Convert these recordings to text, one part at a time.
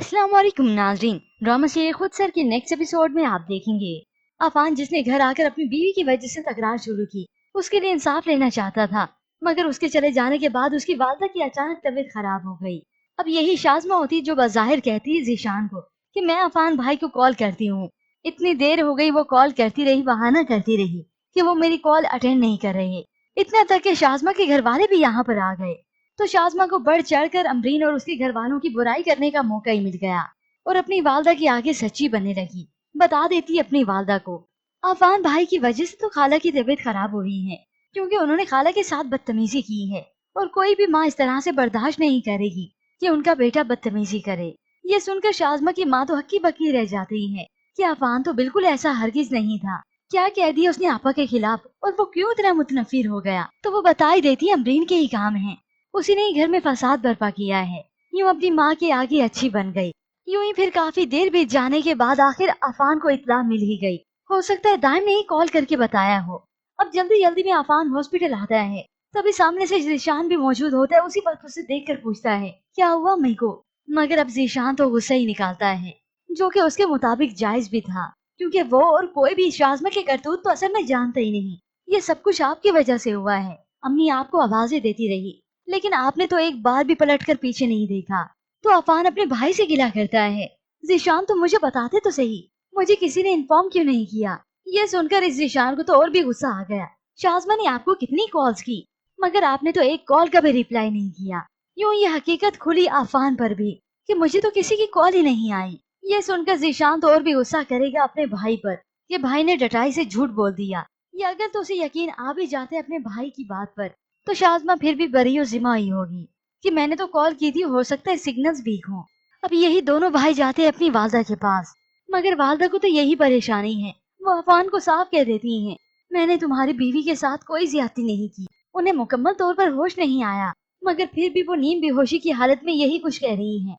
अस्सलाम वालेकुम नाजरीन। ड्रामा सीरियल खुद सर के नेक्स्ट एपिसोड में आप देखेंगे अफान जिसने घर आकर अपनी बीवी की वजह से तकरार शुरू की, उसके लिए इंसाफ लेना चाहता था, मगर उसके चले जाने के बाद उसकी वालदा की अचानक तबीयत खराब हो गई। अब यही शाज़मा होती जो बज़ाहिर कहती है जीशान को कि मैं अफान भाई को कॉल करती हूँ। इतनी देर हो गई वो कॉल करती रही, बहाना करती रही कि वो मेरी कॉल अटेंड नहीं कर रहे। इतना तक कि शाज़मा के घर वाले भी यहाँ पर आ गए, तो शाज़मा को बढ़ चढ़कर अमरीन और उसके घर वालों की बुराई करने का मौका ही मिल गया और अपनी वालदा की आगे सच्ची बनने लगी। बता देती अपनी वालदा को अफान भाई की वजह से तो खाला की तबीयत खराब हुई है, क्योंकि उन्होंने खाला के साथ बदतमीजी की है और कोई भी माँ इस तरह से बर्दाश्त नहीं करेगी कि उनका बेटा बदतमीजी करे। ये सुनकर शाज़मा की माँ तो हक्की बक्की रह जाती है कि अफान तो बिल्कुल ऐसा हरगिज नहीं था। क्या कह दिया उसने आपा के खिलाफ और वो क्यों इतना मुतनफिर हो गया, तो वो बता ही देती अमरीन के ही काम है। उसी ने ही घर में फसाद बर्पा किया है। यूं अपनी माँ के आगे अच्छी बन गई। यूं ही फिर काफी देर बीत जाने के बाद आखिर अफान को इत्तला मिल ही गई। हो सकता है दाइम ने ही कॉल करके बताया हो। अब जल्दी जल्दी में अफान हॉस्पिटल आता है, तभी सामने से जीशान भी मौजूद होता है। उसी वक्त उसे देख कर पूछता है क्या हुआ अम्मी को, मगर अब जीशान तो गुस्सा ही निकालता है, जो कि उसके मुताबिक जायज भी था, क्योंकि वो और कोई भी शाज़मा के करतूत तो असल में जानता ही नहीं। ये सब कुछ आपकी वजह से हुआ है। अम्मी आपको आवाजें देती रही, लेकिन आपने तो एक बार भी पलटकर पीछे नहीं देखा। तो अफान अपने भाई से गिला करता है, जीशान तो मुझे बताते तो सही, मुझे किसी ने इन्फॉर्म क्यों नहीं किया। ये सुनकर इस जीशान को तो और भी गुस्सा आ गया। शाज़मा ने आपको कितनी कॉल्स की, मगर आपने तो एक कॉल का भी रिप्लाई नहीं किया। यूं ये हकीकत खुली अफान पर भी कि मुझे तो किसी की कॉल ही नहीं आई। ये सुनकर जीशान तो और भी गुस्सा करेगा अपने भाई पर कि भाई ने डटाई से झूठ बोल दिया। ये अगर तो उसे यकीन आ भी जाते अपने भाई की बात पर, तो शाज़मा फिर भी बरी और जिम्मा ही होगी कि मैंने तो कॉल की थी, हो सकता है सिग्नल्स वीक हों। अब यही दोनों भाई जाते हैं अपनी वालदा के पास, मगर वालदा को तो यही परेशानी है। वो अफान को साफ कह देती हैं मैंने तुम्हारी बीवी के साथ कोई ज्यादती नहीं की। उन्हें मुकम्मल तौर पर होश नहीं आया, मगर फिर भी वो नींद बेहोशी की हालत में यही कुछ कह रही हैं।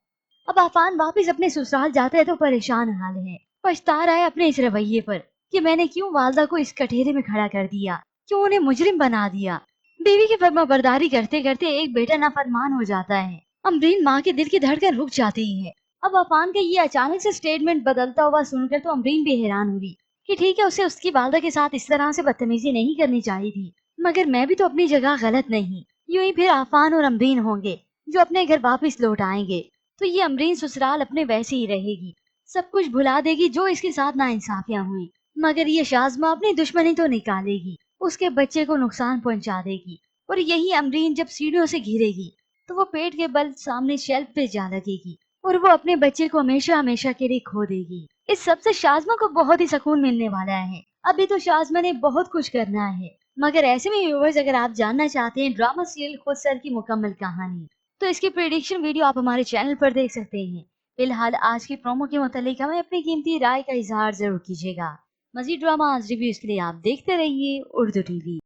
अब अफान वापस अपने ससुराल जाता है तो परेशान हाल है, पछता रहा है अपने इस रवैये पर कि मैंने क्यों वालदा को इस कठेरे में खड़ा कर दिया, क्यों उन्हें मुजरिम बना दिया। बीवी की फर्माबरदारी करते करते एक बेटा नाफरमान हो जाता है। अमरीन माँ के दिल की धड़कन रुक जाती है। अब अफान का ये अचानक से स्टेटमेंट बदलता हुआ सुनकर तो अमरीन भी हैरान हुई कि ठीक है, उसे उसकी वालदा के साथ इस तरह से बदतमीजी नहीं करनी चाहिए थी, मगर मैं भी तो अपनी जगह गलत नहीं। यूं ही फिर अफान और अमरीन होंगे जो अपने घर वापस लौट आएंगे, तो ये अमरीन ससुराल अपने वैसे ही रहेगी, सब कुछ भुला देगी जो इसके साथ नाइंसाफियां हुई, मगर ये शाज़मा अपनी दुश्मनी तो निकालेगी, उसके बच्चे को नुकसान पहुंचा देगी। और यही अमरीन जब सीढ़ियों से गिरेगी तो वो पेट के बल सामने शेल्फ पे जा लगेगी और वो अपने बच्चे को हमेशा हमेशा के लिए खो देगी। इस सबसे शाज़मा को बहुत ही सुकून मिलने वाला है। अभी तो शाज़मा ने बहुत कुछ करना है, मगर ऐसे में व्यूअर्स अगर आप जानना चाहते हैं ड्रामा सीरियल खुद सर की मुकम्मल कहानी, तो इसकी प्रेडिक्शन वीडियो आप हमारे चैनल पर देख सकते हैं। फिलहाल आज की प्रोमो के मुतालिक हमें अपनी कीमती राय का इजहार जरूर कीजिएगा। मजीद ड्रामा रिव्यूज के लिए आप देखते रहिए उर्दू टीवी।